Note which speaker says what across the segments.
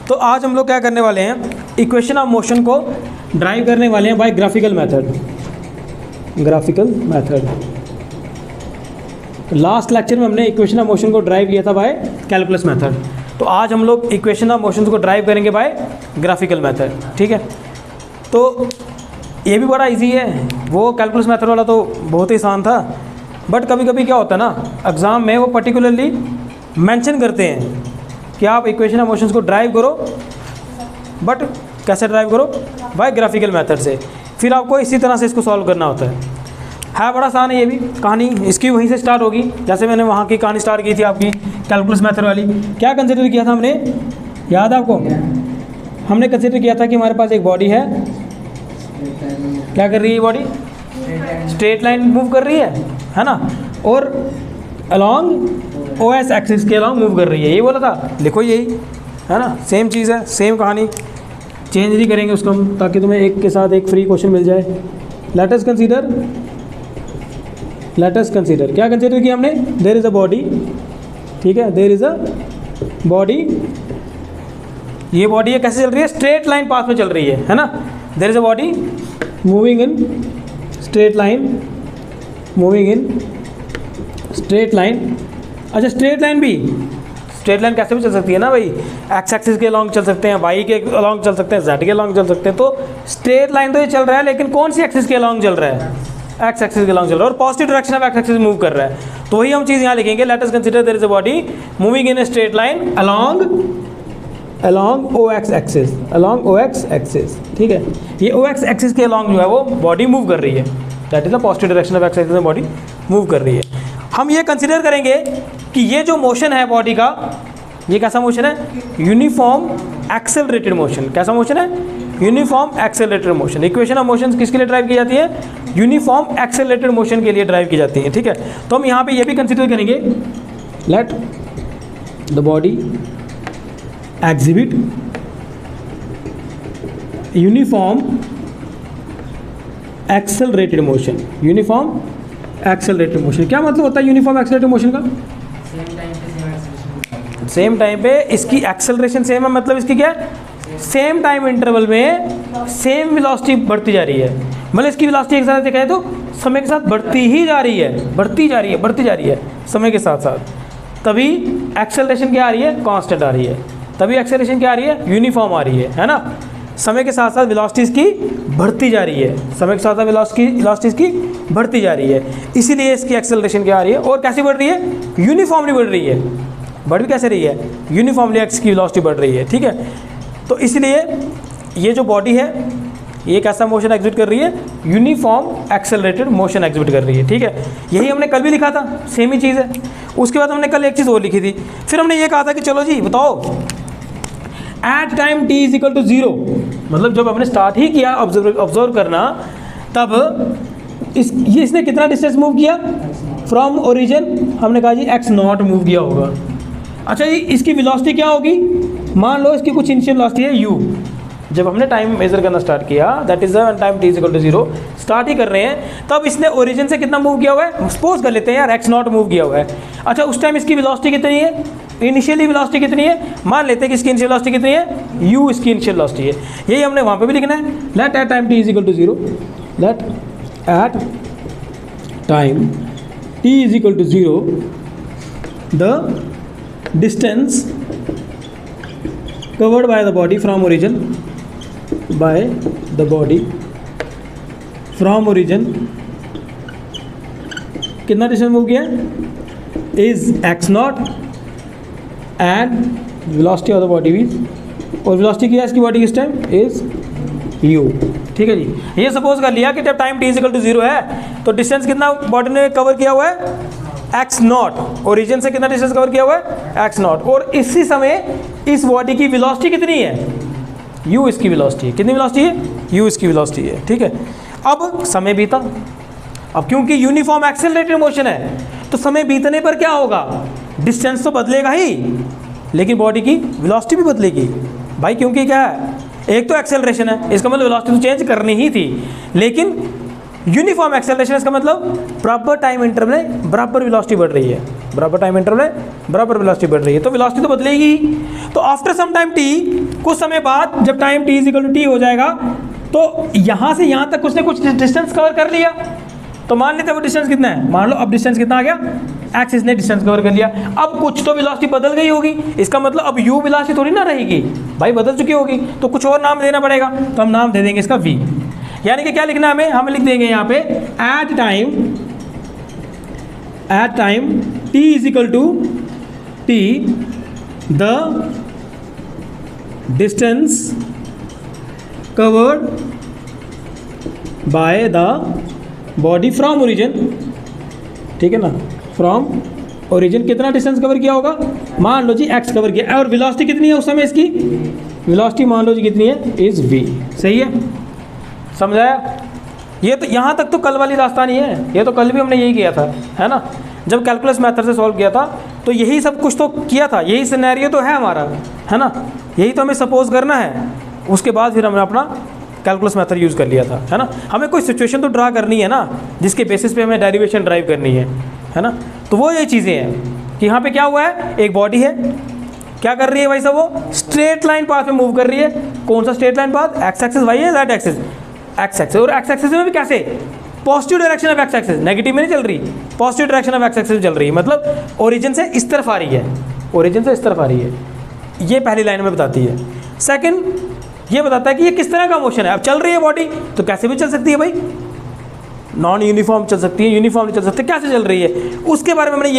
Speaker 1: तो आज हम लोग क्या करने वाले हैं, इक्वेशन ऑफ मोशन को ड्राइव करने वाले हैं by graphical method. Graphical method, last lecture में हमने इक्वेशन ऑफ मोशन को ड्राइव किया था बाय कैलकुलस मेथड। तो आज हम लोग इक्वेशन ऑफ मोशन को ड्राइव करेंगे बाय ग्राफिकल मेथड। ठीक है, तो ये भी बड़ा इजी है, वो कैलकुलस मेथड वाला तो बहुत ही आसान था। बट कभी कभी क्या होता है ना, एग्ज़ाम में वो पर्टिकुलरली मेंशन करते हैं कि आप इक्वेशन ऑफ मोशंस को ड्राइव करो, बट कैसे ड्राइव करो, बाय ग्राफिकल मेथड से। फिर आपको इसी तरह से इसको सॉल्व करना होता है बड़ा आसान है। ये भी कहानी इसकी वहीं से स्टार्ट होगी, जैसे मैंने वहाँ की कहानी स्टार्ट की थी आपकी कैलकुलस मेथड वाली। क्या कंसिडर किया था हमने, याद है आपको? हमने कंसिडर किया था कि हमारे पास एक बॉडी है, क्या कर रही है बॉडी, स्ट्रेट लाइन मूव कर रही है ना, और अलॉन्ग OS एक्सिस के अलॉन्ग मूव कर रही है, ये बोला था। लिखो यही है ना, सेम चीज़ है, सेम कहानी, चेंज नहीं करेंगे उसको हम, ताकि तुम्हें एक के साथ एक फ्री क्वेश्चन मिल जाए। लेट अस कंसीडर क्या कंसीडर किया हमने, देयर इज़ अ बॉडी। ठीक है, देयर इज़ अ बॉडी, ये बॉडी है, कैसे चल रही है, स्ट्रेट लाइन पाथ में चल रही है ना। There is a body moving in straight line, moving in straight line. अच्छा, स्ट्रेट लाइन भी, स्ट्रेट लाइन कैसे भी चल सकती है ना भाई, एक्स एक्सिस के अलॉन्ग चल सकते हैं, वाई के अलॉन्ग चल सकते हैं, जेड के अलॉन्ग चल सकते हैं। तो स्ट्रेट लाइन तो ये चल रहा है, लेकिन कौन सी एक्सिस के अलॉन्ग चल रहा है, एक्स एक्सिस के अलॉन्ग चल रहा है, और positive direction of x axis move कर रहा है। तो वही हम चीज़ यहाँ लिखेंगे, let us consider there is a body moving in a straight line along OX axis, along OX axis. ठीक है, ये OX एक्सिस के अलॉन्ग जो है वो बॉडी मूव कर रही है, that is the positive direction of x axis में बॉडी मूव कर रही है। हम ये कंसीडर करेंगे कि ये जो मोशन है बॉडी का, ये कैसा मोशन है, यूनिफॉर्म एक्सेलरेटेड मोशन। कैसा मोशन है, uniform accelerated motion. Equation of motion किसके लिए ड्राइव की जाती है, यूनिफॉर्म एक्सेलरेटेड मोशन के लिए ड्राइव की जाती है। ठीक है, तो हम यहाँ पे ये भी कंसीडर करेंगे, let the body exhibit uniform accelerated motion। Uniform accelerated motion क्या मतलब होता है यूनिफॉर्म एक्सेलरेटेड मोशन का, सेम टाइम पे इसकी एक्सेलरेशन सेम है, मतलब इसकी क्या है, सेम टाइम इंटरवल में सेम वेलोसिटी बढ़ती जा रही है। मतलब इसकी वेलोसिटी एक साथ देखा है तो समय के साथ बढ़ती ही जा रही है, बढ़ती जा रही है समय के साथ साथ। तभी एक्सेलरेशन क्या आ रही है, कांस्टेंट आ रही है। तभी एक्सेलरेशन क्या आ रही है, यूनिफॉर्म आ रही है ना। समय के साथ साथ वेलोसिटी इसकी बढ़ती जा रही है, समय के साथ साथ वेलोसिटी इसकी बढ़ती जा रही है, इसीलिए इसकी एक्सेलरेशन क्या आ रही है, और कैसे बढ़ रही है, यूनिफॉर्मली बढ़ रही है। बढ़ भी कैसे रही है, यूनिफॉर्मली इसकी वेलोसिटी बढ़ रही है। ठीक है, तो इसलिए ये जो बॉडी है ये कैसा मोशन एग्जिबिट कर रही है, यूनिफॉर्म एक्सेलरेटेड मोशन एग्जिबिट कर रही है। ठीक है, यही हमने कल भी लिखा था, सेम ही चीज़ है। उसके बाद हमने कल एक चीज़ और लिखी थी, फिर हमने ये कहा था कि चलो जी बताओ, at time t is equal to 0, मतलब जब हमने स्टार्ट ही किया ऑब्जर्व करना, तब इसने कितना डिस्टेंस मूव किया फ्रॉम ओरिजिन, हमने कहा जी x0 मूव किया होगा। अच्छा जी, इसकी वेलोसिटी क्या होगी, मान लो इसकी कुछ इनिशियल वेलोसिटी है u। जब हमने टाइम मेजर करना स्टार्ट किया, that is time t is equal to 0, start ही कर रहे हैं, तब इसने ओरिजिन से कितना मूव किया हुआ है, सपोज कर लेते हैं यार x0 मूव किया हुआ है। अच्छा, उस टाइम इसकी वेलोसिटी कितनी है, इनिशियली वेलोसिटी कितनी है, मान लेते हैं कि इसकी इनिशियल वेलोसिटी कितनी है, u इसकी इनिशियल वेलोसिटी है। यही हमने वहाँ पे भी लिखना है, let at time t is equal to 0, let at time t is equal to 0 the distance covered by the body from origin, by the body from origin, कितना डिस्टेंस मूव किया, is x0 and velocity of the body is, और velocity क्या है इसकी body किस time, is u। ठीक है जी, ये सपोज कर लिया कि जब time t is equal to 0 है तो डिस्टेंस कितना बॉडी ने कवर किया हुआ है, x0। ओरिजिन से कितना डिस्टेंस कवर किया हुआ है, x0, और इसी समय इस बॉडी की वेलोसिटी कितनी है, u इसकी वेलोसिटी है। कितनी वेलोसिटी है, u इसकी वेलोसिटी है। ठीक है, अब समय बीता, अब क्योंकि यूनिफॉर्म एक्सेलरेटेड मोशन है तो समय बीतने पर क्या होगा, डिस्टेंस तो बदलेगा ही, लेकिन बॉडी की वेलोसिटी भी बदलेगी भाई, क्योंकि क्या है, एक तो एक्सेलरेशन है, इसका मतलब वेलोसिटी तो चेंज करनी ही थी, लेकिन यूनिफॉर्म एक्सेलरेशन इसका मतलब बराबर टाइम इंटरवल में बराबर वेलोसिटी बढ़ रही है, बराबर टाइम इंटरवल में बराबर वेलोसिटी बढ़ रही है, तो वेलोसिटी तो बदलेगी। तो आफ्टर सम टाइम टी कुछ समय बाद जब time t equal to t हो जाएगा तो यहाँ से यहाँ तक कुछ ना कुछ डिस्टेंस कवर कर लिया, तो मान लेते हैं वो डिस्टेंस कितना है, मान लो अब डिस्टेंस कितना आ गया x, इसने डिस्टेंस कवर कर लिया। अब कुछ तो वेलोसिटी बदल गई होगी, इसका मतलब अब u वेलोसिटी थोड़ी ना रहेगी भाई, बदल चुकी होगी, तो कुछ और नाम देना पड़ेगा, तो हम नाम दे देंगे इसका v। यानी कि क्या लिखना है हमें लिख देंगे यहाँ पे at time t is equal to t the distance covered by the body from origin, ठीक है ना, फ्रॉम ओरिजिन कितना डिस्टेंस कवर किया होगा, मान लो जी x कवर किया, और वेलोसिटी कितनी है उस समय, इसकी वेलोसिटी मान लो जी कितनी है, इज v। सही है, समझाया। ये तो यहाँ तक तो कल वाली रास्ता नहीं है, ये तो कल भी हमने यही किया था, है ना, जब कैलकुलस मेथड से सॉल्व किया था तो यही सब कुछ तो किया था, यही सिनेरियो तो है हमारा, है ना, यही तो हमें सपोज करना है, उसके बाद फिर हमने अपना कैलकुलस मेथड यूज़ कर लिया था, है ना। हमें कोई सिचुएशन तो ड्रा करनी है ना जिसके बेसिस पे हमें डेरिवेशन ड्राइव करनी है ना। तो वो ये चीज़ें हैं कि यहाँ पे क्या हुआ है, एक बॉडी है, क्या कर रही है भाई साहब, वो स्ट्रेट लाइन पाथ में मूव कर रही है। कौन सा straight line path, x axis y है, जेड एक्सिस एक्स एक्सिस, और एक्स एक्सिस में भी कैसे, positive direction of x axis, negative में नहीं चल रही, positive direction of x axis चल रही है, मतलब ओरिजिन से इस तरफ आ रही है, ओरिजिन से इस तरफ आ रही है, ये पहली लाइन में बताती है। सेकंड ये बताता है कि ये किस तरह का मोशन है, अब चल रही है बॉडी तो कैसे भी चल सकती है भाई, नॉन यूनिफॉर्म चल सकती है, यूनिफॉर्म चल सकती है, कैसे चल रही है उसके बारे में हमने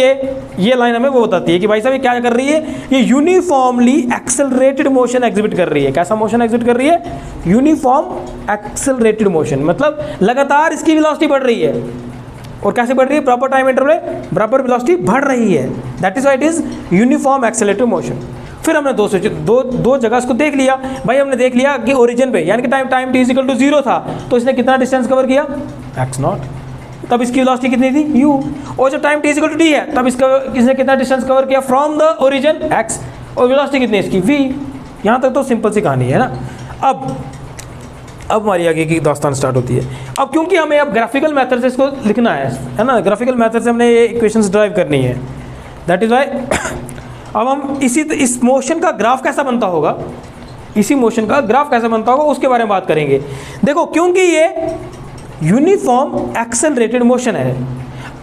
Speaker 1: ये लाइन हमें वो बताती है कि भाई साहब ये क्या कर रही है, ये यूनिफॉर्मली एक्सेलरेटेड मोशन एग्जिबिट कर रही है। कैसा मोशन एग्जिबिट कर रही है, यूनिफॉर्म एक्सेलरेटेड मोशन, मतलब लगातार इसकी वेलोसिटी बढ़ रही है, और कैसे बढ़ रही है, प्रॉपर टाइम इंटरवल में बराबर वेलोसिटी बढ़ रही है, that is why it is uniform accelerated motion. फिर हमने दो जगह इसको देख लिया भाई, हमने देख लिया कि ओरिजिन पे यानी कि टाइम t इक्वल टू 0 था तो इसने कितना डिस्टेंस कवर किया, x0, तब इसकी वेलोसिटी कितनी थी u, और जब time t equal to t है तब इसने कितना डिस्टेंस कवर किया फ्रॉम द ओरिजिन x, और वेलोसिटी कितनी इसकी v। यहाँ तक तो सिंपल सी कहानी है ना। अब हमारी आगे की दास्तान स्टार्ट होती है। अब क्योंकि हमें अब ग्राफिकल मेथड से इसको लिखना है ना, ग्राफिकल मेथड से हमने ये इक्वेशंस ड्राइव करनी है, दैट इज व्हाई अब हम इस मोशन का ग्राफ कैसा बनता होगा, इसी मोशन का ग्राफ कैसा बनता होगा उसके बारे में बात करेंगे। देखो क्योंकि ये यूनिफॉर्म एक्सेलरेटेड मोशन है,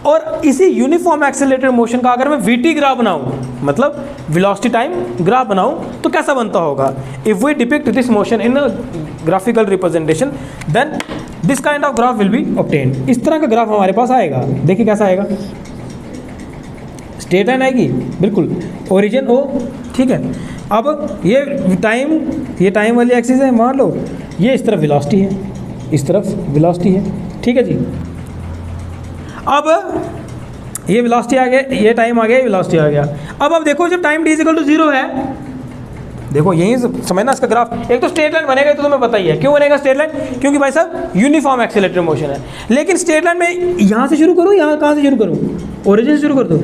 Speaker 1: और इसी यूनिफॉर्म एक्सेलरेटेड मोशन का अगर मैं वीटी ग्राफ बनाऊं, मतलब वेलोसिटी टाइम ग्राफ बनाऊं, तो कैसा बनता होगा, if we depict this motion in graphical representation then this kind of graph will be obtained. इस तरह का ग्राफ हमारे पास आएगा, देखिए कैसा आएगा, स्ट्रेट लाइन आएगी बिल्कुल, ओरिजिन ओ, ठीक है। अब ये टाइम वाली एक्सिस है, मान लो ये इस तरफ वेलोसिटी है, इस तरफ वेलोसिटी है, ठीक है जी। अब ये वेलोसिटी आ गया, ये टाइम आ गया, ये वेलोसिटी आ गया। अब देखो जब टाइम t इक्वल टू 0 है, देखो यहीं समझना इसका ग्राफ, एक तो स्ट्रेट लाइन बनेगा, तो तुम्हें पता ही है क्यों बनेगा स्ट्रेट लाइन, क्योंकि भाई साहब यूनिफॉर्म एक्सेलरेटेड मोशन है। लेकिन स्ट्रेट लाइन में यहाँ से शुरू करूँ, यहाँ कहाँ से शुरू करूँ, ओरिजिन से शुरू कर दो,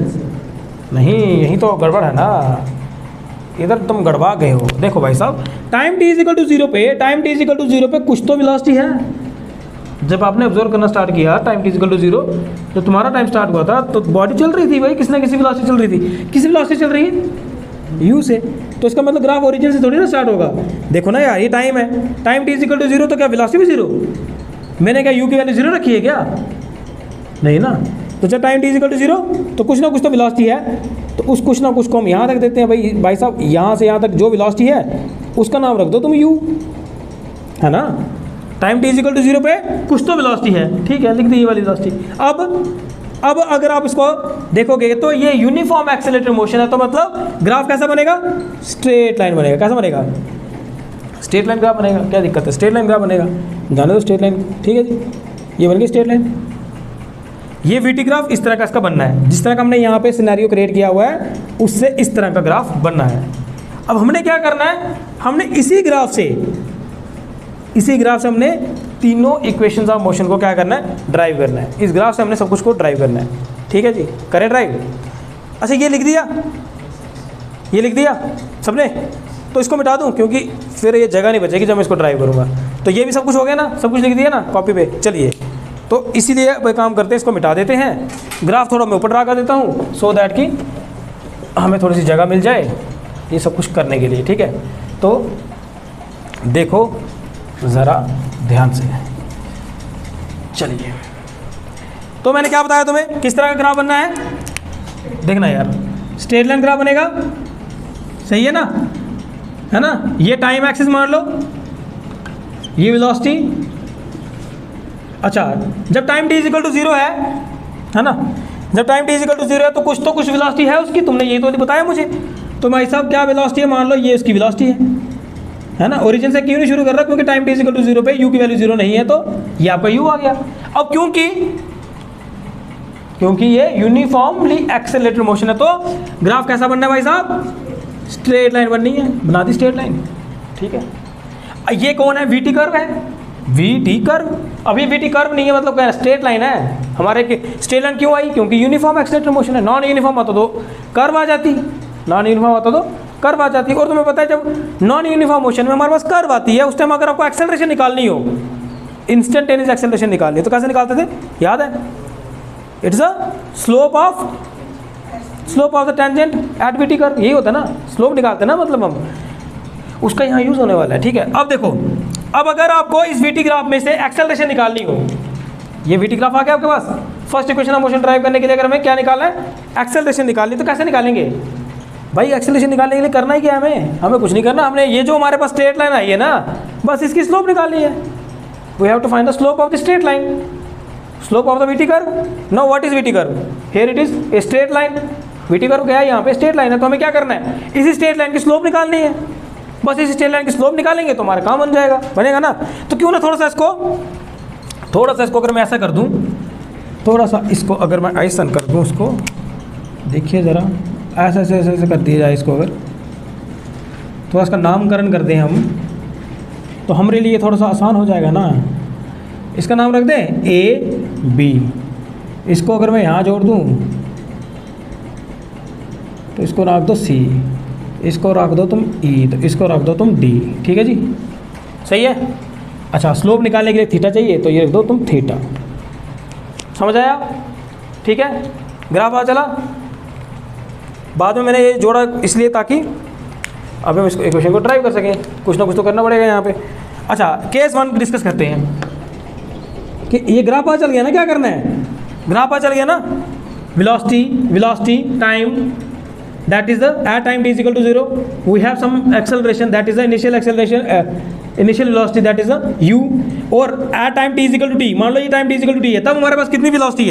Speaker 1: नहीं यहीं तो गड़बड़ है ना, इधर तुम गड़बड़ा गए हो। देखो भाई साहब टाइम t इक्वल टू 0 पे, टाइम t इक्वल टू 0 पे कुछ तो वेलोसिटी है। जब आपने ऑब्जर्व करना स्टार्ट किया टाइम t इक्वल टू 0, जब तुम्हारा टाइम स्टार्ट हुआ था तो बॉडी चल रही थी भाई, किसी ना किसी वेलोसिटी चल रही थी, किसी वेलोसिटी चल रही है u से, तो इसका मतलब ग्राफ ओरिजिन से थोड़ी ना स्टार्ट होगा। देखो ना यार ये टाइम है, टाइम t इक्वल टू 0 तो क्या वेलोसिटी भी 0, मैंने क्या u की वैल्यू 0 रखी है क्या, नहीं ना। तो जब टाइम t इक्वल टू 0 तो कुछ ना कुछ तो वेलोसिटी है, तो उस कुछ ना कुछ को हम यहाँ रख देते हैं भाई साहब, यहाँ से यहाँ तक जो वेलोसिटी है उसका नाम रख दो तुम u, है ना। टाइम t इक्वल टू 0 पे कुछ तो वेलोसिटी है, ठीक है, लिख दी ये वाली वेलोसिटी। अब अगर आप इसको देखोगे तो ये यूनिफॉर्म एक्सेलरेटेड मोशन है, तो मतलब ग्राफ कैसा बनेगा, स्ट्रेट लाइन बनेगा। कैसा बनेगा, स्ट्रेट लाइन ग्राफ बनेगा, क्या दिक्कत है, स्ट्रेट लाइन ग्राफ बनेगा, जाने दो स्ट्रेट लाइन, ठीक है जी, ये बन गई स्ट्रेट लाइन। ये वीटी ग्राफ इस तरह का इसका बनना है, जिस तरह का हमने यहाँ पे सिनेरियो क्रिएट किया हुआ है उससे इस तरह का ग्राफ बनना है। अब हमने क्या करना है, हमने इसी ग्राफ से हमने तीनों इक्वेशंस ऑफ मोशन को क्या करना है, ड्राइव करना है। इस ग्राफ से हमने सब कुछ को ड्राइव करना है, ठीक है जी, करें ड्राइव। अच्छा ये लिख दिया सबने, तो इसको मिटा दूं क्योंकि फिर ये जगह नहीं बचेगी जब मैं इसको ड्राइव करूँगा। तो ये भी सब कुछ हो गया ना, सब कुछ लिख दिया ना कॉपी पे। चलिए तो इसीलिए वह काम करते हैं, इसको मिटा देते हैं, ग्राफ थोड़ा मैं ऊपर ड्रा कर देता हूँ सो दैट कि हमें थोड़ी सी जगह मिल जाए ये सब कुछ करने के लिए, ठीक है। तो देखो ज़रा ध्यान से, चलिए। तो मैंने क्या बताया तुम्हें, किस तरह का ग्राफ बनना है, देखना यार, स्ट्रेट लाइन ग्राफ बनेगा, सही है ना, ये टाइम एक्सिस मान लो, ये वेलोसिटी। अच्छा, जब टाइम t इक्वल टू 0 है ना, जब टाइम t इक्वल टू 0 है तो कुछ वेलोसिटी है उसकी, तुमने ये तो बताया मुझे। तो भाई साहब क्या वेलोसिटी है, मान लो ये उसकी वेलोसिटी है ना। ओरिजिन से क्यों नहीं शुरू कर रहा, क्योंकि टाइम t इक्वल टू 0 पे u की वैल्यू 0 नहीं है, तो ये आपका u आ गया। अब क्योंकि ये यूनिफॉर्मली एक्सेलरेटेड मोशन है, तो ग्राफ कैसा बनना है भाई साहब, स्ट्रेट लाइन बननी है, बना दी स्ट्रेट लाइन, ठीक है। ये कौन है, वीटी कर्व है, वीटी कर्व। अब ये वीटी कर्व नहीं है, मतलब क्या है, स्ट्रेट लाइन है हमारे। स्ट्रेट लाइन क्यों आई, क्योंकि यूनिफॉर्म एक्सेलरेटेड मोशन है। नॉन यूनिफॉर्म आता तो कर्व आ जाती, नॉन यूनिफॉर्म आता तो कर्व आ जाती। और तुम्हें पता है जब नॉन यूनिफॉर्म मोशन में हमारे पास कर्व आती है, उस टाइम अगर आपको एक्सेलरेशन निकालनी हो, इंस्टेंटेनियस एक्सेलरेशन निकालनी है, तो कैसे निकालते थे, याद है, it's a slope of the tangent at VT curve, यही होता है ना, स्लोप निकालते हैं ना, मतलब हम उसका यहाँ यूज़ होने वाला है, ठीक है। अब देखो, अब अगर आपको इस वीटी ग्राफ में से एक्सेलरेशन निकालनी हो, ये वीटी ग्राफ आ गया आपके पास, first equation of motion derive करने के लिए अगर हमें क्या निकालना है, एक्सेलरेशन निकालनी, तो कैसे निकालेंगे भाई, एक्सेलरेशन निकालने के लिए करना ही क्या है, हमें कुछ नहीं करना, हमने ये जो हमारे पास स्ट्रेट लाइन आई है ना, बस इसकी स्लोप निकालनी है। We have to find the slope of the straight line, slope of the vt curve. Now what is vt curve, here it is a straight line. Vt curve क्या है, यहाँ पे स्ट्रेट लाइन है, तो हमें क्या करना है, इसी स्ट्रेट लाइन की स्लोप निकालनी है, बस इस स्ट्रेट लाइन की स्लोप निकालेंगे तो हमारा काम बन जाएगा, बनेगा ना। तो क्यों ना थोड़ा सा इसको अगर मैं ऐसा कर दूं, थोड़ा सा इसको अगर मैं ऐसा कर दूं, उसको देखिए ज़रा, ऐसे कर दिया जाए इसको, अगर थोड़ा इसका नामकरण कर दें हम, तो हमारे लिए थोड़ा सा आसान हो जाएगा ना। इसका नाम रख दें AB, इसको अगर मैं यहाँ जोड़ दूँ तो इसको रख दो C, इसको रख दो तुम E, तो इसको रख दो तुम D, ठीक है जी, सही है। अच्छा, स्लोप निकालने के लिए थीटा चाहिए, तो ये रख दो तुम थीटा, समझ आया, ठीक है। ग्राफ आ चला, बाद में मैंने ये जोड़ा इसलिए ताकि अब हम इसको इक्वेशन को ड्राइव कर सकें, कुछ ना कुछ तो करना पड़ेगा यहाँ पे। अच्छा, केस 1 डिस्कस करते हैं कि ये ग्राफ आ चल गया ना, क्या करना है, ग्राफ आ चल गया ना, velocity time, that is the at time t is equal to 0 we have some acceleration, that is the initial acceleration, initial velocity, that is the u, और at time t is equal to t, मान लो ये time t is equal to t है, तब हमारे पास कितनी velocity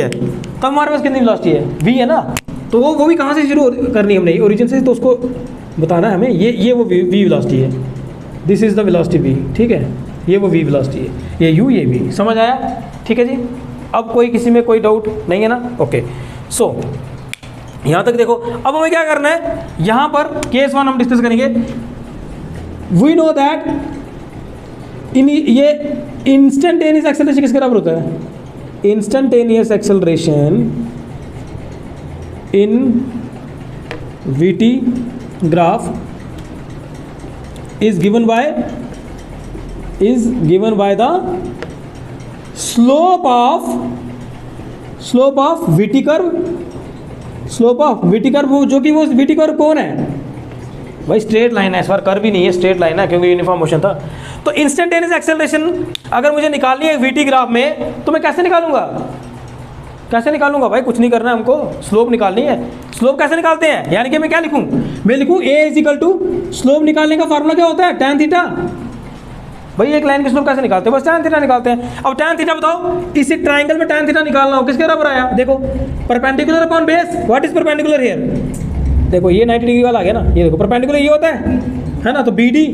Speaker 1: है, v है ना। तो वो भी कहाँ से शुरू करनी है हमने, ओरिजिन से, तो उसको बताना है हमें, ये वो v वेलोसिटी है, this is the velocity v, ठीक है, ये वो v वेलोसिटी है, ये u ये v, समझ आया, ठीक है जी। अब किसी में कोई डाउट नहीं है ना, ओके। सो यहाँ तक देखो, अब हमें क्या करना है, यहाँ पर केस 1 हम डिस्कस करेंगे। वी नो दैट ये इंस्टेंटेनियस एक्सेलरेशन किसके बराबर होता है, instantaneous acceleration in vt graph is given by the slope of vt curve, slope of vt curve, जो कि वो वीटी कर्व कौन है भाई, स्ट्रेट लाइन है, इस बार कर्व भी नहीं है, स्ट्रेट लाइन है, क्योंकि यूनिफॉर्म मोशन था। तो इंस्टेंटेनियस एक्सेलरेशन अगर मुझे निकालनी है वीटी ग्राफ में, तो मैं कैसे निकालूंगा भाई, कुछ नहीं करना है हमको, स्लोप निकालनी है। स्लोप कैसे निकालते हैं, यानी कि मैं क्या लिखूं, मैं लिखूं A is equal to, slope निकालने का फार्मूला क्या होता है, tan थीटा। भाई एक लाइन की स्लोप कैसे निकालते हैं, बस tan थीटा निकालते हैं। अब tan थीटा बताओ, इसी ट्राइंगल में tan थीटा निकालना हो, किसके बराबर आया, देखो perpendicular upon base, what is perpendicular here, देखो ये 90 डिग्री वाला आ गया ना, ये देखो परपेंडिकुलर ये होता है ना, तो BD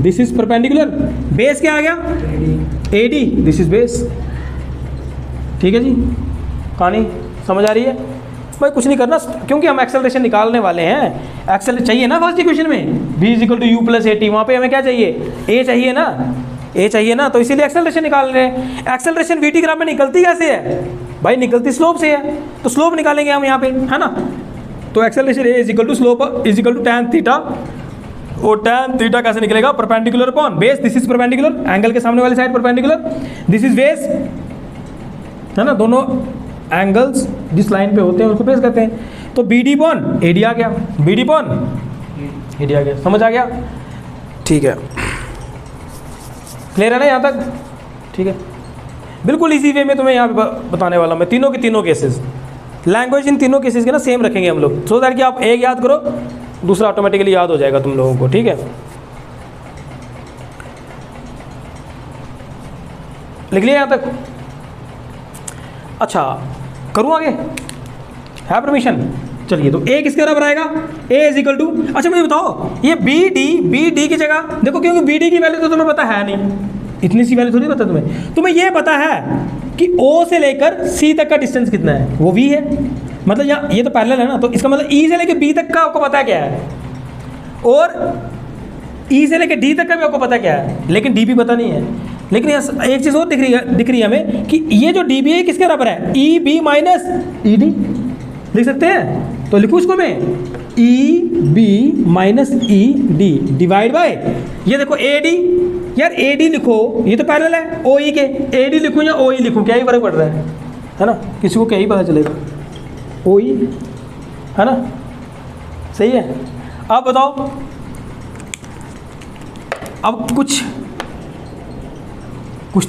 Speaker 1: this is perpendicular, base क्या आ गया AD, दिस इज बेस, ठीक है जी। कहानी समझ आ रही है भाई, कुछ नहीं करना, क्योंकि हम एक्सेलरेशन निकालने वाले हैं। एक्सेल चाहिए ना फर्स्ट इक्वेशन में, v is equal to u plus AT, वहाँ पे हमें क्या चाहिए, a चाहिए ना, तो इसीलिए एक्सेलरेशन निकाल रहे हैं। एक्सेलरेशन वीटी ग्राफ में निकलती कैसे है भाई, निकलती स्लोप से है, तो स्लोप निकालेंगे हम यहाँ पे, है ना। तो acceleration a is equal to slope is equal to tan theta, और tan थीटा कैसे निकलेगा, perpendicular upon base, this is perpendicular, angle के सामने वाली side perpendicular, this is base, है ना, दोनों एंगल्स जिस लाइन पे होते हैं उसको बेस करते हैं। तो BD अपॉन AD आ गया, BD अपॉन AD आ गया, समझ आ गया। ठीक है, क्लियर है ना यहाँ तक? ठीक है, बिल्कुल इजी वे में तुम्हें यहाँ पे बताने वाला हूँ मैं तीनों के तीनों केसेस। लैंग्वेज इन तीनों केसेस के ना सेम रखेंगे हम लोग, सो दैट कि आप एक याद करो दूसरा ऑटोमेटिकली याद हो जाएगा तुम लोगों को। ठीक है, लिख लिया यहाँ तक? अच्छा, करूँ आगे? है परमिशन? चलिए, तो ए किसके बराबर आएगा? ए इज इक्वल टू, अच्छा मुझे बताओ ये बी डी की जगह देखो, क्योंकि बी डी की वैल्यू तो तुम्हें पता है नहीं, इतनी सी वैल्यू थोड़ी पता तुम्हें ये पता है कि ओ से लेकर सी तक का डिस्टेंस कितना है, वो वी है। मतलब यहाँ ये तो पैरेलल है ना, तो इसका मतलब ई से लेकर बी तक का आपको पता क्या है, और ई से लेकर डी तक का भी आपको पता क्या है, लेकिन डी भी पता नहीं है। लेकिन यहाँ एक चीज़ और दिख रही है हमें कि ये जो डी बी है किसके बराबर है? E B minus E D लिख सकते हैं, तो लिखूँ इसको मैं E B minus E D divide by, ये देखो ए डी, यार ए डी लिखो, ये तो पैरेलल है ओ ई के, ए डी लिखूँ या ओ ई लिखूँ, क्या ही फर्क पड़ रहा है ना? किसी को क्या ही पता चलेगा, ओ ई है ना, सही है। अब बताओ, अब कुछ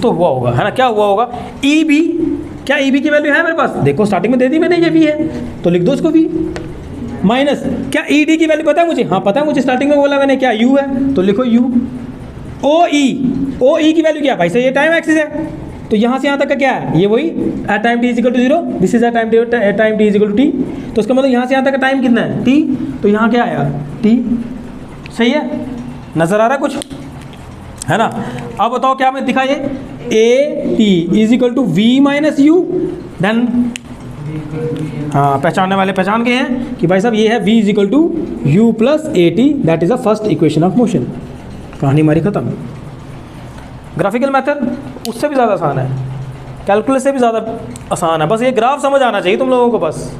Speaker 1: तो हुआ होगा, है ना? क्या हुआ होगा? ई बी, क्या ई बी की वैल्यू है मेरे पास? देखो स्टार्टिंग में दे दी मैंने, ये वी है तो लिख दो इसको वी माइनस, क्या ई डी की वैल्यू पता है मुझे? हाँ पता है मुझे, स्टार्टिंग में बोला मैंने क्या यू है, तो लिखो यू। ओ ई की वैल्यू क्या है भाई? सर ये टाइम एक्सिस है, तो यहाँ से यहाँ तक का क्या है? ये वही at time t is equal to 0, this is at time t is equal to t, तो इसका मतलब यहाँ से यहाँ तक का टाइम कितना है? टी, तो यहाँ क्या आया? टी। सही है, नजर आ रहा है कुछ, है ना? अब बताओ क्या मैं दिखा, ये a t is equal to v minus u, then हाँ पहचानने वाले पहचान गए हैं कि भाई साहब ये है v is equal to u plus a t, that is the first equation of motion. कहानी हमारी खत्म। ग्राफिकल मेथड उससे भी ज़्यादा आसान है, कैलकुलस से भी ज़्यादा आसान है, बस ये ग्राफ समझ आना चाहिए तुम लोगों को बस,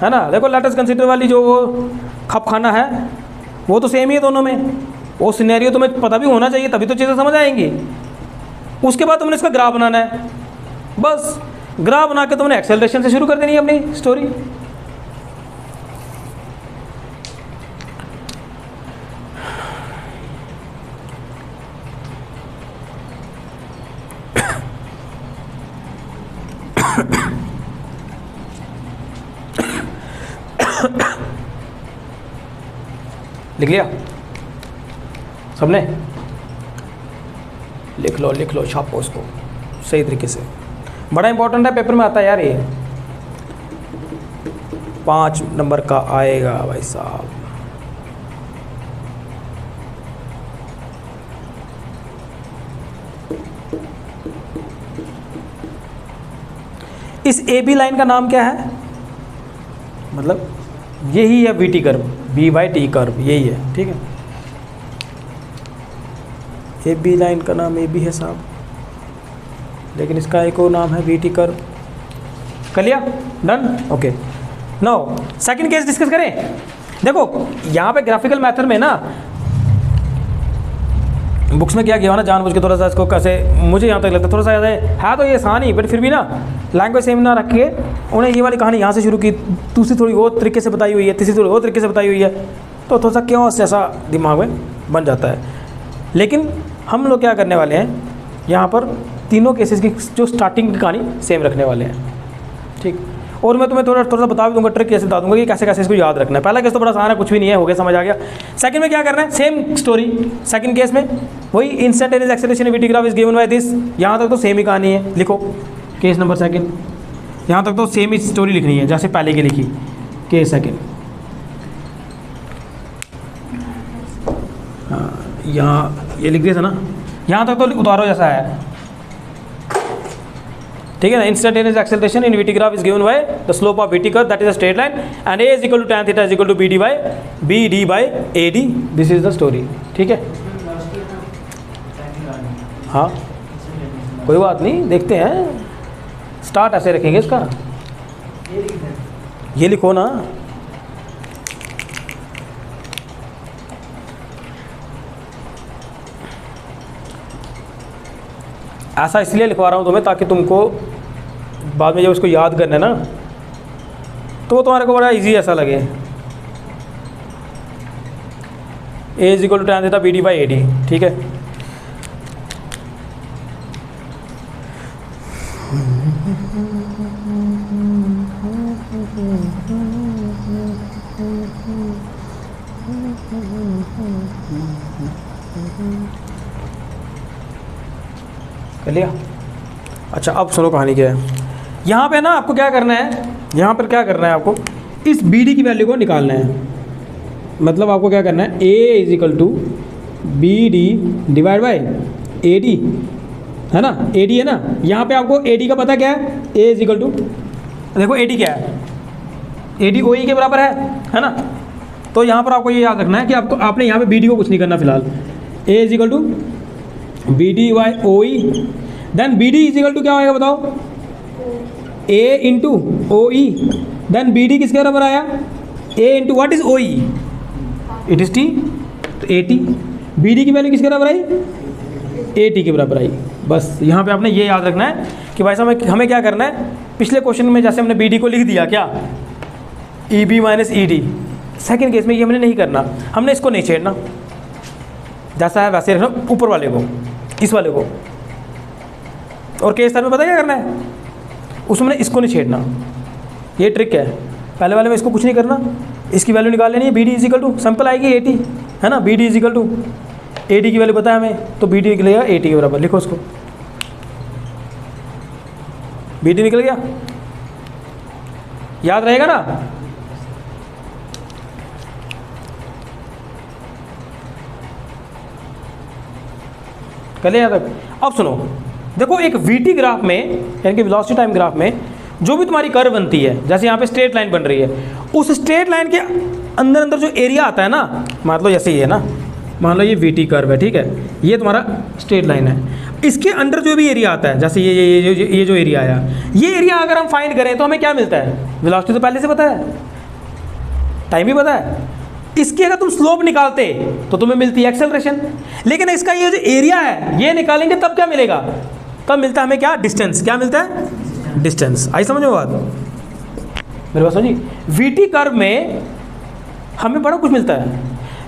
Speaker 1: है ना? देखो लेटस कंसीडर वाली जो वो खप खाना है वो तो सेम ही है दोनों में, वो सिनेरियो तुम्हें पता भी होना चाहिए तभी तो चीज़ें समझ आएंगी। उसके बाद तुमने इसका ग्राफ बनाना है, बस ग्राफ बना के तुमने एक्सेलरेशन से शुरू कर देनी है अपनी स्टोरी। लिख लिया सबने? लिख लो छापो उसको सही तरीके से, बड़ा इंपॉर्टेंट है, पेपर में आता है यार, ये 5 नंबर का आएगा भाई साहब। इस ए बी लाइन का नाम क्या है? मतलब यही है v t curve, B by t curve यही है, ठीक है। ए बी लाइन का नाम ए बी है साहब, लेकिन इसका एक और नाम है वी टी कर्व। कर लिया? Done? Okay. Now second case discuss करें। देखो यहाँ पे ग्राफिकल मेथड में ना बुक्स में क्या किया ना, जानबूझ के थोड़ा सा इसको कैसे, मुझे यहाँ तक लगता है थोड़ा सा ज़्यादा है तो ये आसान ही, बट फिर भी ना लैंग्वेज सेम ना रख के उन्हें ये वाली कहानी यहाँ से शुरू की, दूसरी थोड़ी और तरीके से बताई हुई है, तीसरी थोड़ी और तरीके से बताई हुई है, तो थोड़ा सा क्यों ऐसा दिमाग में बन जाता है। लेकिन हम लोग क्या करने वाले हैं यहाँ पर, तीनों केसेस की जो स्टार्टिंग की कहानी सेम रखने वाले हैं, ठीक। और मैं तुम्हें थोड़ा सा बता भी दूंगा, ट्रिक कैसे बता दूंगा कि कैसे कैसे इसको याद रखना है। पहला केस तो बड़ा आसान है, कुछ भी नहीं है, हो गया, समझ आ गया। सेकंड में क्या करना है, सेम स्टोरी। सेकंड केस में वही instantaneous acceleration we T graph is given by this, यहाँ तक तो सेम ही कहानी है। लिखो केस नंबर सेकंड, यहाँ तक तो सेम ही स्टोरी लिखनी है जैसे पहले की लिखी। केस सेकंड, हाँ यहाँ ये लिख दिया था ना, यहाँ तक तो उतारो जैसा है, ठीक है ना। Instantaneous acceleration in vt graph is given by the slope of vt curve that is a straight line and a is equal to tan theta is equal to B D by A D, this is the story, ठीक है। हाँ कोई बात नहीं, देखते हैं, start ऐसे रखेंगे इसका, ये लिखो ना। ऐसा इसलिए लिखवा रहा हूँ तुम्हें ताकि तुमको बाद में जब उसको याद करना है ना तो तुम्हारे को बड़ा इजी ऐसा लगे। A is equal to tan theta B D by A D, ठीक है। कर लिया। अच्छा अब सुनो कहानी क्या है। यहाँ पे ना आपको क्या करना है, यहाँ पर क्या करना है, आपको इस बी डी की वैल्यू को निकालना है। मतलब आपको क्या करना है, A is equal to B D divide by A D, है ना, ए डी है ना। यहाँ पे आपको ए डी का पता क्या है, ए इज इक्वल टू, देखो ए डी क्या है, ए डी ओ ई के बराबर है ना। तो यहाँ पर आपको ये याद रखना है कि आपको आपने यहाँ पे बी डी को कुछ नहीं करना फिलहाल। A is equal to B D by O E, then B D is equal to क्या होगा बताओ, A into O E, then B D किसके बराबर आया, A into what is O E, it is T, तो A T. B D की value किसके बराबर आई, ए टी के बराबर आई। बस यहाँ पे आपने ये याद रखना है कि भाई साहब हमें क्या करना है, पिछले क्वेश्चन में जैसे हमने बी डी को लिख दिया क्या, E B minus E D, second case में ये हमने नहीं करना, हमने इसको नहीं छेड़ना, जैसा है वैसे रखना ऊपर वाले को, इस वाले को। और केस में पता क्या करना है, उसमें इसको नहीं छेड़ना, ये ट्रिक है। पहले वाले में इसको कुछ नहीं करना, इसकी वैल्यू निकाल लेनी है, B D is equal to simple आएगी ए टी, है ना, B D is equal to A D की वैल्यू पता है हमें, तो बी डी निकलेगा ए टी के बराबर, लिखो उसको, बी डी निकल गया, याद रहेगा ना। कर लिया तक। अब सुनो, देखो एक वीटी ग्राफ में यानी कि वेलोसिटी टाइम ग्राफ में जो भी तुम्हारी कर्व बनती है, जैसे यहाँ पे स्ट्रेट लाइन बन रही है, उस स्ट्रेट लाइन के अंदर अंदर जो एरिया आता है ना, मान लो जैसे ये ना, मान लो ये वीटी कर्व है, ठीक है, ये तुम्हारा स्ट्रेट लाइन है, इसके अंदर जो भी एरिया आता है, जैसे ये जो एरिया आया, ये एरिया अगर हम फाइंड करें तो हमें क्या मिलता है, वेलोसिटी तो पहले से पता है, टाइम भी पता है। इसकी अगर तुम स्लोप निकालते तो तुम्हें मिलती है एक्सेलरेशन, लेकिन इसका ये जो एरिया है ये निकालेंगे तब क्या मिलेगा, तब मिलता है हमें क्या, डिस्टेंस। क्या मिलता है, डिस्टेंस। आई समझ में बात, मेरे पास समझिए। वीटी कर्व में हमें बड़ा कुछ मिलता है,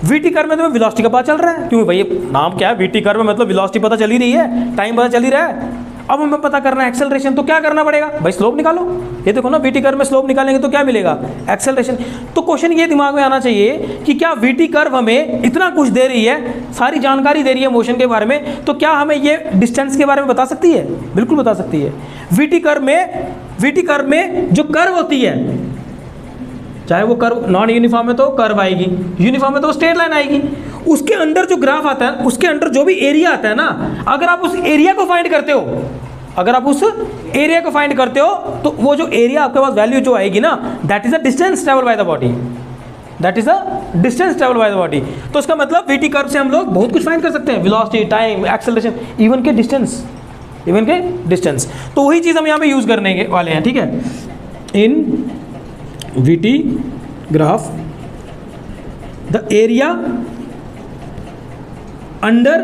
Speaker 1: वीटी कर्व में तुम्हें वेलोसिटी का पता चल रहा है, क्योंकि भाई नाम क्या है वीटी कर्व में, मतलब वेलोसिटी पता चल ही रही है, टाइम पता चल ही रहा है। अब हमें पता करना है एक्सेलरेशन, तो क्या करना पड़ेगा भाई, स्लोप निकालो। ये देखो ना, वीटी कर्व में स्लोप निकालेंगे तो क्या मिलेगा, एक्सेलरेशन। तो क्वेश्चन ये दिमाग में आना चाहिए कि क्या वीटी कर्व हमें इतना कुछ दे रही है, सारी जानकारी दे रही है मोशन के बारे में, तो क्या हमें ये डिस्टेंस के बारे में बता सकती है, बिल्कुल बता सकती है। वीटी कर्व में जो कर्व होती है, चाहे वो कर्व नॉन यूनिफॉर्म है तो कर्व आएगी, यूनिफॉर्म है तो स्ट्रेट लाइन आएगी, उसके अंदर जो ग्राफ आता है, उसके अंदर जो भी एरिया आता है ना, अगर आप उस एरिया को फाइंड करते हो, तो वो जो एरिया आपके पास वैल्यू जो आएगी ना, that is the distance travel by the body, तो इसका मतलब वीटी कर्व से हम लोग बहुत कुछ फाइंड कर सकते हैं, वेलोसिटी, टाइम, एक्सेलरेशन, इवन के डिस्टेंस। तो वही चीज़ हम यहाँ पे यूज़ करने वाले हैं, ठीक है। इन VT graph, the area under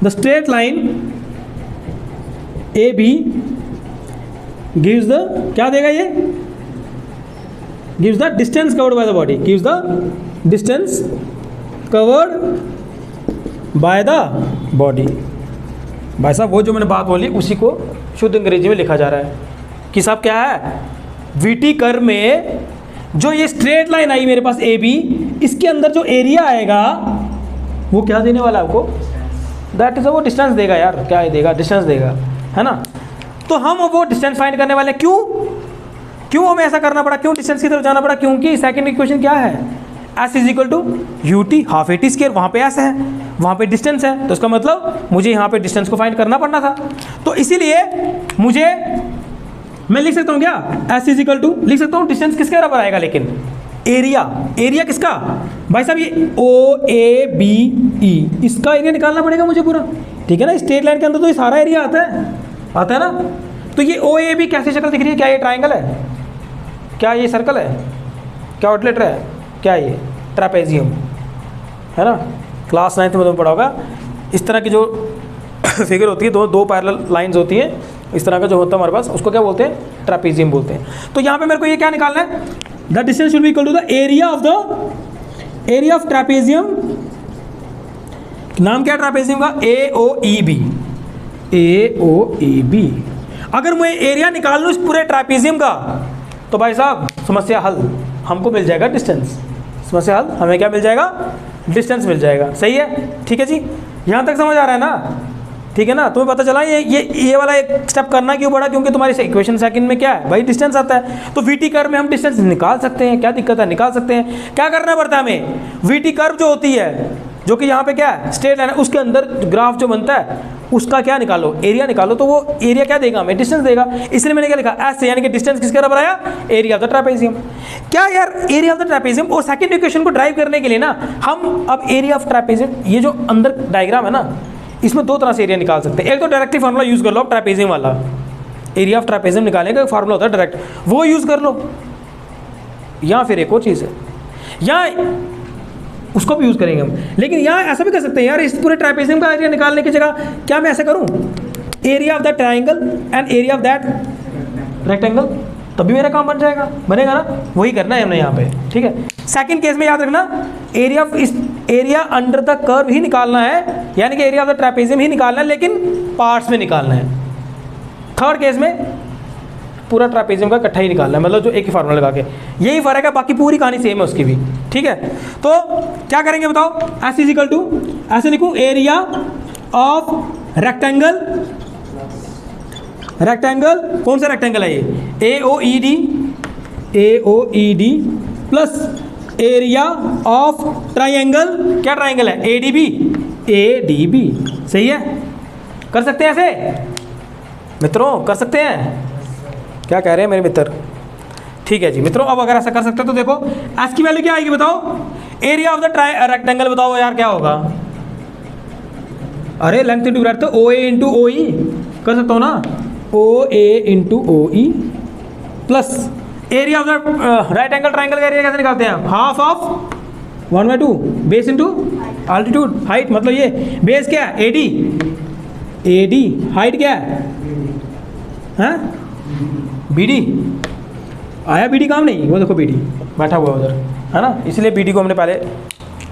Speaker 1: the straight line AB gives the, क्या देगा ये, gives the distance covered by the body, gives the distance covered by the body। भाई साहब वो जो मैंने बात बोली उसी को शुद्ध अंग्रेजी में लिखा जा रहा है कि साहब क्या है, वीटी कर्व में जो ये स्ट्रेट लाइन आई मेरे पास ए बी, इसके अंदर जो एरिया आएगा वो क्या देने वाला है आपको, दैट इज वो डिस्टेंस देगा यार, क्या है देगा, डिस्टेंस देगा, है ना। तो हम वो डिस्टेंस फाइंड करने वाले, क्यों हमें ऐसा करना पड़ा, क्यों डिस्टेंस की तरफ जाना पड़ा, क्योंकि सेकंड इक्वेशन क्या है, s is equal to u t half a t square, वहाँ पे एस है, वहाँ पे डिस्टेंस है, तो इसका मतलब मुझे यहाँ पे डिस्टेंस को फाइंड करना पड़ना था। तो इसीलिए मैं लिख सकता हूँ क्या, एस इज इक्वल टू, लिख सकता हूँ डिस्टेंस किसके बराबर आएगा, लेकिन एरिया किसका भाई साहब, ये ओ ए बी ई, इसका एरिया निकालना पड़ेगा मुझे पूरा, ठीक है ना। स्ट्रेट लाइन के अंदर तो ये सारा एरिया आता है ना। तो ये ओ ए बी कैसी शक्ल दिख रही है, क्या ये ट्राइंगल है, क्या ये सर्कल है, क्या ऑटलेटर है, क्या ये ट्रापेजियम है ना, क्लास 9th में तुमने पढ़ा होगा। इस तरह की जो फिगर होती है, दो पैरेलल लाइंस होती हैं, इस तरह का जो होता है हमारे पास, उसको क्या बोलते हैं, ट्रापेजियम बोलते हैं। तो यहाँ पे मेरे को ये क्या निकालना है, the distance should be equal to the area of trapezium. नाम क्या है ट्रापेजियम का, AOEB। AOEB। अगर मैं एरिया निकाल लूँ इस पूरे ट्रापेजियम का तो भाई साहब समस्या हल, हमको मिल जाएगा डिस्टेंस। समस्या हल, हमें क्या मिल जाएगा, डिस्टेंस मिल जाएगा। सही है, ठीक है जी, यहाँ तक समझ आ रहा है ना, ठीक है ना। तुम्हें पता चला ये वाला एक स्टेप करना क्यों पड़ा, क्योंकि तुम्हारी इक्वेशन सेकंड में क्या है भाई, डिस्टेंस आता है। तो वीटी कर्व में हम डिस्टेंस निकाल सकते हैं, क्या दिक्कत है, निकाल सकते हैं। क्या करना पड़ता है हमें, वीटी कर्व जो होती है, जो कि यहाँ पे क्या है स्ट्रेट लाइन है, उसके अंदर ग्राफ जो बनता है उसका क्या निकालो, एरिया निकालो। तो वो एरिया क्या देगा हमें, डिस्टेंस देगा। इसलिए मैंने क्या लिखा, ऐसे, यानी कि डिस्टेंस किसके बराबर आया, एरिया ऑफ द ट्रापेजियम। क्या यार, एरिया ऑफ द ट्रापेजियम। और सेकंड इक्वेशन को ड्राइव करने के लिए ना हम अब एरिया ऑफ ट्रापेजियम, ये जो अंदर डायग्राम है ना, इसमें दो तरह से एरिया निकाल सकते हैं। एक तो डायरेक्टली फार्मूला यूज कर लो, ट्रापेजियम वाला एरिया ऑफ ट्रापेजियम निकालने का फार्मूला होता है डायरेक्ट, वो यूज कर लो। या फिर एक और चीज़ है, या उसको भी यूज़ करेंगे हम। लेकिन यहाँ ऐसा भी कर सकते हैं यार, इस पूरे ट्रापेजियम का एरिया निकालने की जगह क्या मैं ऐसा करूँ, area of the triangle and area of that rectangle, तभी मेरा काम बन जाएगा, बनेगा ना। वही करना है हमने यहाँ पे, ठीक है। सेकंड केस में याद रखना, एरिया ऑफ इस एरिया अंडर द कर्व ही निकालना है, यानी कि एरिया ऑफ द ट्रापेजियम ही निकालना है, लेकिन पार्ट्स में निकालना है। थर्ड केस में पूरा ट्रापेजियम का इकट्ठा ही निकालना है, मतलब जो एक ही फार्मूला लगा के। यही फर्क है, बाकी पूरी कहानी सेम है उसकी भी, ठीक है। तो क्या करेंगे बताओ, एस इज इक्वल टू, ऐसे लिखूं, एरिया ऑफ रेक्टेंगल, रेक्टेंगल कौन सा रेक्टेंगल है ये, AOED plus area of triangle, क्या ट्राइंगल है, ADB। सही है, कर सकते हैं ऐसे मित्रों, कर सकते हैं, क्या कह रहे हैं मेरे मित्र, ठीक है जी मित्रों। अब अगर ऐसा कर सकते हैं तो देखो एस की वैल्यू क्या आएगी बताओ, एरिया ऑफ द रेक्टेंगल बताओ यार क्या होगा, अरे लेंथ इंटू ब्रेड्थ, तो OA इंटू OE कर सकता हूँ ना, OA into OE plus area of the right angle triangle का एरिया कैसे निकालते हैं, half of 1/2 base into altitude, height, मतलब ये बेस क्या है, AD, हाइट क्या है, हाँ BD आया, BD काम नहीं, वो देखो BD बैठा हुआ उधर, है ना, इसलिए BD को हमने पहले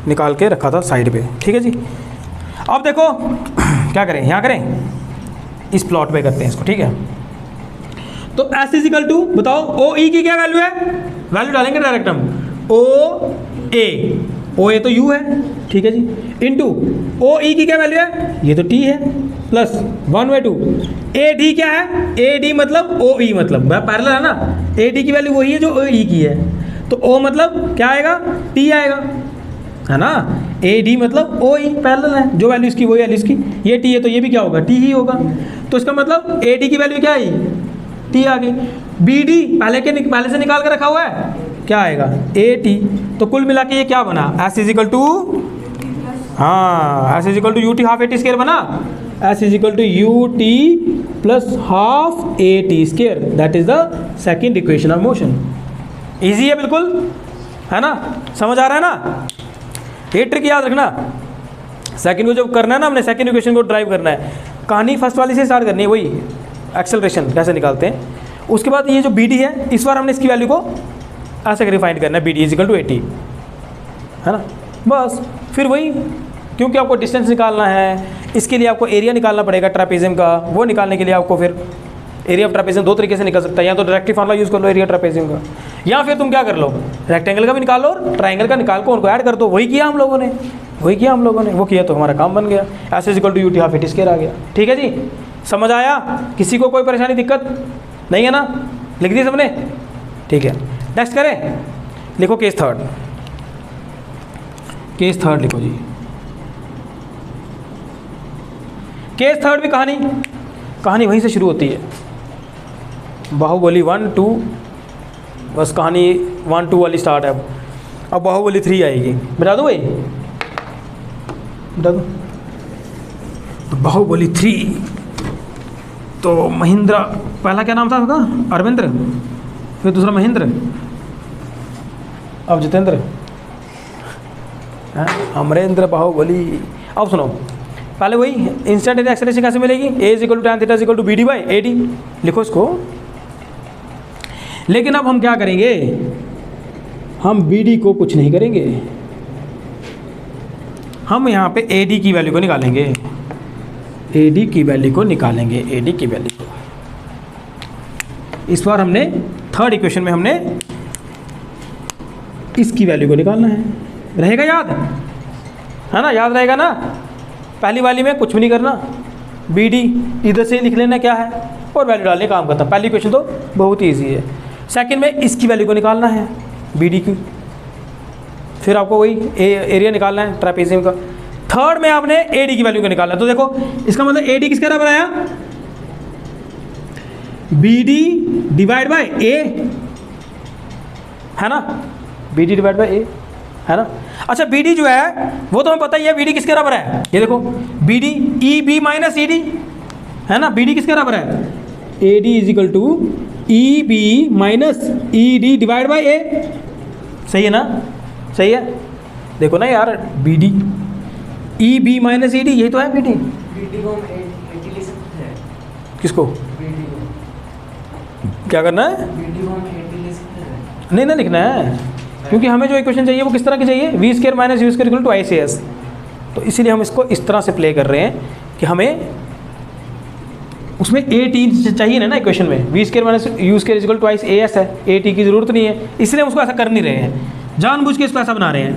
Speaker 1: निकाल के रखा था साइड पे, ठीक है जी। अब देखो क्या करें, यहाँ करें, इस प्लॉट पे करते हैं इसको, ठीक है। तो S इज इक्वल टू बताओ, OE की क्या वैल्यू है, वैल्यू डालेंगे डायरेक्ट हम, OA तो U है, ठीक है जी, इंटू OE की क्या वैल्यू है, ये तो T है, प्लस 1/2 AD क्या है, AD मतलब OE मतलब पैरेलल है ना, AD की वैल्यू वही है जो OE की है, तो O मतलब क्या आएगा, T आएगा, है ना, AD मतलब OE पैरेलल है, जो वैल्यू इसकी वही वैल्यू इसकी, ये T है तो ये भी क्या होगा, T ही होगा। तो इसका मतलब AD की वैल्यू क्या आई, T आ गई। BD पहले से निकाल कर रखा हुआ है, क्या आएगा, AT। तो कुल मिला के ये क्या बना, S इज इक्वल टू, हाँ S is equal to UT half AT square बना, S is equal to UT plus half AT square, that is the second equation of motion. Easy है बिल्कुल, है ना, समझ आ रहा है ना। ये ट्रिक याद रखना, सेकंड को जब करना है ना हमने, सेकंड इक्वेशन को ड्राइव करना है, कहानी फर्स्ट वाली से स्टार्ट करनी है, वही एक्सेलरेशन कैसे निकालते हैं। उसके बाद ये जो BD है, इस बार हमने इसकी वैल्यू को ऐसे रिफाइंड करना है, BD इज इक्वल टू 80, है ना, बस। फिर वही, क्योंकि आपको डिस्टेंस निकालना है, इसके लिए आपको एरिया निकालना पड़ेगा ट्रापेजियम का, वो निकालने के लिए आपको फिर एरिया ऑफ ट्रापेजियम दो तरीके से निकल सकता है, या तो डायरेक्टली फार्मूला यूज़ कर लो एरिया ट्रापेजियम का, या फिर तुम क्या कर लो, रेक्टेंगल का भी निकाल लो और ट्राइंगल का निकाल को उनको ऐड कर दो। वही किया हम लोगों ने, वो किया तो हमारा काम बन गया, S is equal to UT half AT square आ गया। ठीक है जी, समझ आया, किसी को कोई परेशानी दिक्कत नहीं है ना, लिख दी सबने, ठीक है। नेक्स्ट करें, लिखो केस थर्ड लिखो जी। केस थर्ड भी कहानी वहीं से शुरू होती है, बाहुबली 1 2, बस कहानी 1 2 वाली स्टार्ट है। अब बाहुबली 3 आएगी, बता दो भाई, बता दो। तो बाहुबली 3 तो महेंद्र, पहला क्या नाम था उसका, अरविंद्र, फिर दूसरा महेंद्र, अब जितेंद्र, अमरेंद्र, बाहुबली। अब सुनो, पहले वही इंस्टेंटेनियस एक्सेलरेशन कैसे मिलेगी, a is equal to tan theta is equal to BD by AD, लिखो इसको। लेकिन अब हम क्या करेंगे, हम BD को कुछ नहीं करेंगे, हम यहाँ पे AD की वैल्यू को निकालेंगे, AD की वैल्यू को निकालेंगे, AD की वैल्यू को। इस बार हमने थर्ड इक्वेशन में हमने इसकी वैल्यू को निकालना है, रहेगा याद है ना, याद रहेगा ना। पहली वाली में कुछ भी नहीं करना, BD इधर से लिख लेना क्या है और वैल्यू डालने काम करता। पहली क्वेश्चन तो बहुत ही ईजी है। सेकंड में इसकी वैल्यू को निकालना है BD की, फिर आपको वही एरिया निकालना है ट्रापेजियम का। थर्ड में आपने AD की वैल्यू को निकालना है। तो देखो इसका मतलब AD किसके बराबर आया, BD डिवाइड बाय A, है ना, BD डिवाइड बाय A, है ना। अच्छा BD जो है वो तो हमें पता ही है, BD किसके बराबर है, ये देखो BD EB माइनस ED, है ना। BD किसके बराबर है, AD is equal to EB minus ED divide by A, सही है ना, सही है। देखो ना यार, BD EB माइनस ED, यही तो है BD।
Speaker 2: BD को हम 80 ले सकते हैं,
Speaker 1: किसको,
Speaker 2: BD को,
Speaker 1: क्या करना है,
Speaker 2: BD को हम 80 ले सकते हैं।
Speaker 1: नहीं ना लिखना है, क्योंकि हमें जो इक्वेशन चाहिए वो किस तरह की चाहिए, V square minus U square equal to ICS। तो इसीलिए हम इसको इस तरह से प्ले कर रहे हैं कि हमें उसमें AT चाहिए ना इक्वेशन में, V square minus U square equal to ICS है, AT की ज़रूरत नहीं है, इसलिए हम उसको ऐसा कर नहीं रहे हैं, जानबूझ के इसको ऐसा बना रहे हैं।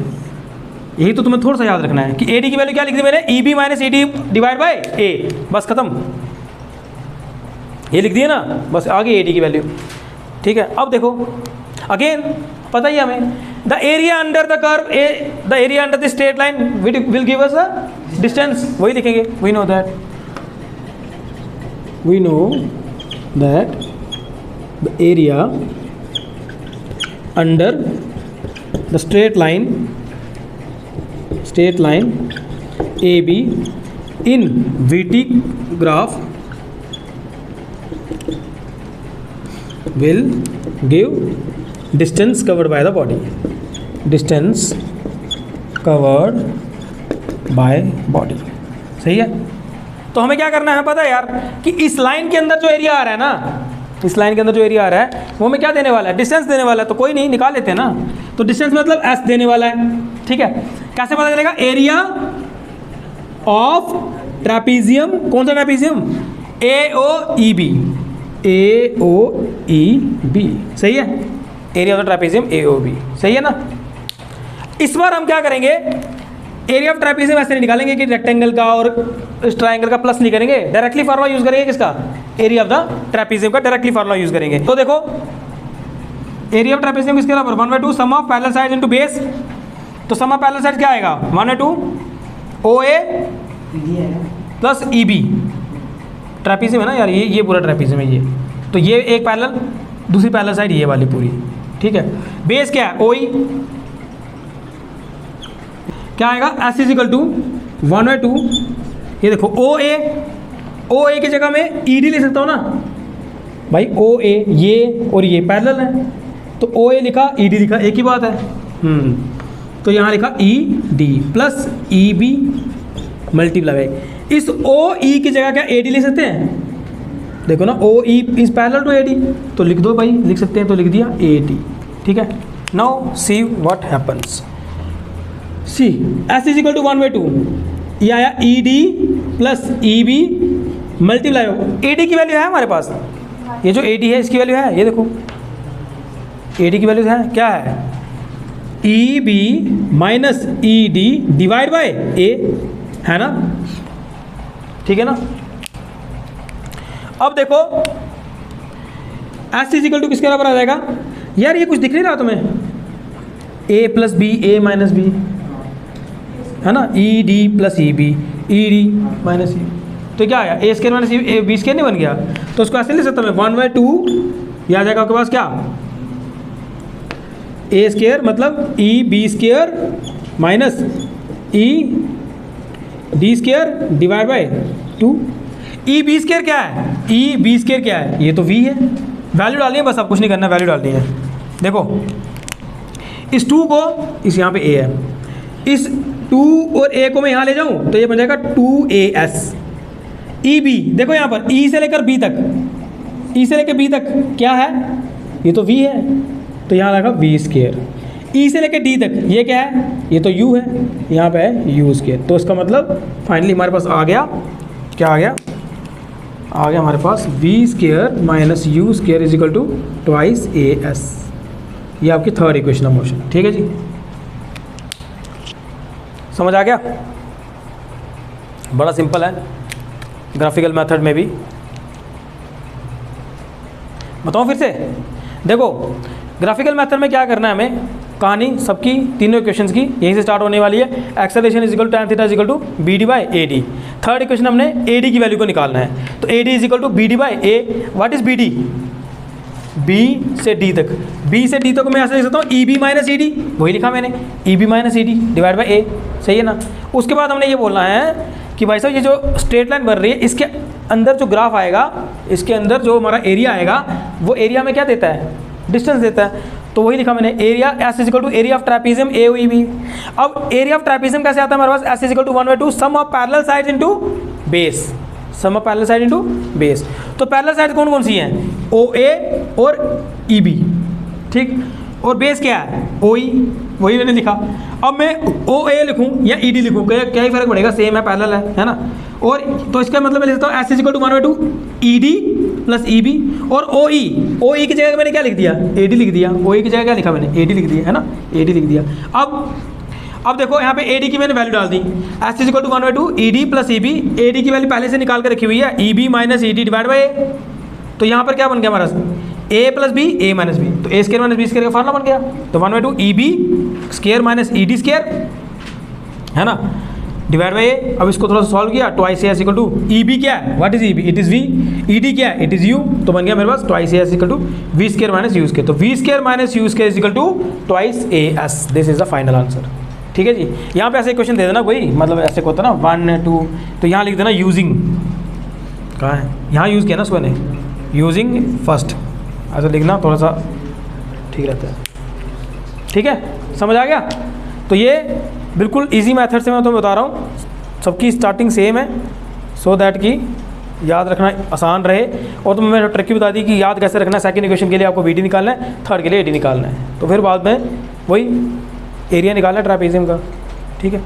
Speaker 1: यही तो तुम्हें थोड़ा सा याद रखना है कि AD की वैल्यू क्या लिख दी मैंने, EB minus ED divide by A, बस खत्म, ये लिख दिया ना, बस आगे AD की वैल्यू, ठीक है। अब देखो अगेन पता ही हमें, the area under the curve the area under the straight line will give us the distance, वही लिखेंगे, we know that the area under the straight line AB in VT graph will give distance covered by the body, distance covered by body, सही है। तो हमें क्या करना है पता है यार, कि इस लाइन के अंदर जो एरिया आ रहा है ना, इस लाइन के अंदर जो एरिया आ रहा है वो हमें क्या देने वाला है, डिस्टेंस देने वाला है। तो कोई नहीं, निकाल लेते हैं ना। तो डिस्टेंस मतलब S देने वाला है, ठीक है। कैसे पता चलेगा, एरिया ऑफ ट्रेपीजियम, कौन सा ट्रेपीजियम, AOEB, AOEB, सही है, area of the trapezium AOB, सही है ना। इस बार हम क्या करेंगे, एरिया ऑफ ट्रेपीजियम ऐसे नहीं निकालेंगे कि रेक्टेंगल का और इस ट्रायंगल का प्लस नहीं करेंगे, डायरेक्टली फार्मूला यूज करेंगे, किसका, एरिया ऑफ द ट्रेपीजियम का डायरेक्टली फार्मूला यूज करेंगे। तो देखो एरिया ऑफ ट्रेपीजियम किसके बराबर, 1/2 sum of parallel sides into base. तो सम ऑफ पैरेलल साइड्स क्या आएगा, 1/2 OA प्लस EB, ट्रेपीजियम है ना यार, ये पूरा ट्रेपीजियम है ये। तो ये एक पैरेलल, दूसरी पैरेलल साइड ये वाली पूरी, ठीक है। बेस क्या है, OE, क्या आएगा, S इज इक्वल टू 1/2, ये देखो OA की जगह में ED ले सकता हूँ ना भाई, OA ये और ये पैरेलल है, तो OA लिखा ED लिखा, एक ही बात है। तो यहाँ लिखा ED प्लस EB मल्टीप्लाई, इस OE की जगह क्या AD ले सकते हैं, देखो ना OE is parallel to AD, तो लिख दो भाई, लिख सकते हैं, तो लिख दिया AD, ठीक है। Now see what happens, see S is equal to 1/2, ये आया ED plus EB multiply, AD की वैल्यू है हमारे पास, ये जो AD है इसकी वैल्यू है, ये देखो AD की वैल्यू है, क्या है, EB minus ED divide by A, है ना, ठीक है ना। अब देखो S इज इक्वल टू किसके बराबर आ जाएगा यार, ये कुछ दिख नहीं रहा तुम्हें, A plus B, A minus B, है ना, ED plus EB, ED minus EB, तो क्या आया, A square minus B square नहीं बन गया, तो उसको ऐसे ले सकता मैं 1/2, ये आ जाएगा आपके पास क्या, A स्क्वायर मतलब EB square minus ED square divide by 2, EB square क्या है, EB स्क्वायर क्या है, ये तो V है, वैल्यू डालनी है बस, अब कुछ नहीं करना, वैल्यू डालनी है। देखो इस 2 को इस यहाँ पे A है, इस 2 और a को मैं यहाँ ले जाऊँ तो ये बन जाएगा 2as। ई बी देखो यहाँ पर ई से लेकर बी तक, ई से लेकर बी तक क्या है, ये तो v है तो यहाँ लगा v स्क्वायर। ई से लेकर डी तक ये क्या है, ये तो u है, यहाँ पे है u स्क्वायर। तो इसका मतलब फाइनली हमारे पास आ गया, क्या आ गया हमारे पास v square minus u square is equal to twice as। ये आपकी थर्ड इक्वेशन ऑफ मोशन। ठीक है जी, समझ आ गया, बड़ा सिंपल है ग्राफिकल मेथड में भी। बताओ फिर से, देखो ग्राफिकल मेथड में क्या करना है हमें, कहानी सबकी तीनों इक्वेशंस की यहीं से स्टार्ट होने वाली है। Acceleration is equal to tan theta is equal to B D by A D. Third equation हमने ए डी की वैल्यू को निकालना है, तो A D is equal to B D by A. What is B D, B से D तक, B से डी तक मैं ऐसे लिख सकता हूँ E B minus E D, वही लिखा मैंने E B minus E D divide by ए, सही है ना। उसके बाद हमने ये बोलना है कि भाई साहब ये जो स्ट्रेट लाइन बन रही है इसके अंदर जो ग्राफ आएगा, इसके अंदर जो हमारा एरिया आएगा वो एरिया में क्या देता है, डिस्टेंस देता है। तो वही लिखा मैंने area S is equal to area of trapezium A O E B. अब एरिया ऑफ ट्रैपीजियम कैसे आता है हमारे पास, S is equal to 1/2 sum of parallel sides into base, sum of parallel side into base. तो parallel side कौन कौन सी हैं, ओ ए और ई बी, ठीक, और बेस क्या है ओ ई, वही मैंने लिखा। अब मैं ओ ए लिखूँ या ई डी लिखूँ, क्या ही फर्क पड़ेगा, सेम है, पैरेलल है ना। और तो इसका मतलब मैं लिखता हूँ s is equal to 1/2 E D plus E B. और ओ ई की जगह मैंने क्या लिख दिया, ए डी लिख दिया। ओ ई की जगह क्या लिखा मैंने, ए डी लिख दिया, है ना, ए डी लिख दिया। अब देखो यहाँ पे ए डी की मैंने वैल्यू डाल दी, S is equal to 1/2 E D plus E B. A D की वैल्यू पहले से निकाल कर रखी हुई है, E B minus E D divide by A. तो यहाँ पर क्या बन गया हमारा, A plus B A minus B, तो A square minus B square का फार्मूला बन गया। तो 1/2 E B square minus E D square, है ना, डिवाइड बाई ए। अब इसको थोड़ा सा सॉल्व किया, twice A equal to E B क्या है, what is E B, it is V. E D क्या है, इट इज यू। तो बन गया मेरे पास twice A equal to V square minus U square. तो V square minus U square equal to twice A S. This is the final answer. ठीक है जी, यहाँ पे ऐसे क्वेश्चन दे देना कोई, मतलब ऐसे को होता ना 1 2, तो यहाँ लिख देना यूजिंग, कहाँ है, यहाँ यूज़ किया ना उसको ने, यूजिंग फर्स्ट, ऐसा लिखना थोड़ा सा ठीक रहता है। ठीक है, समझ आ गया। तो ये बिल्कुल इजी मेथड से मैं तुम्हें बता रहा हूँ, सबकी स्टार्टिंग सेम है, सो दैट कि याद रखना आसान रहे। और तुम्हें मैंने ट्रिक भी बता दी कि याद कैसे रखना है। सेकंड इक्वेशन के लिए आपको बी डी निकालना है, थर्ड के लिए ए डी निकालना है, तो फिर बाद में वही एरिया निकालना है ट्रैपेजियम का। ठीक है।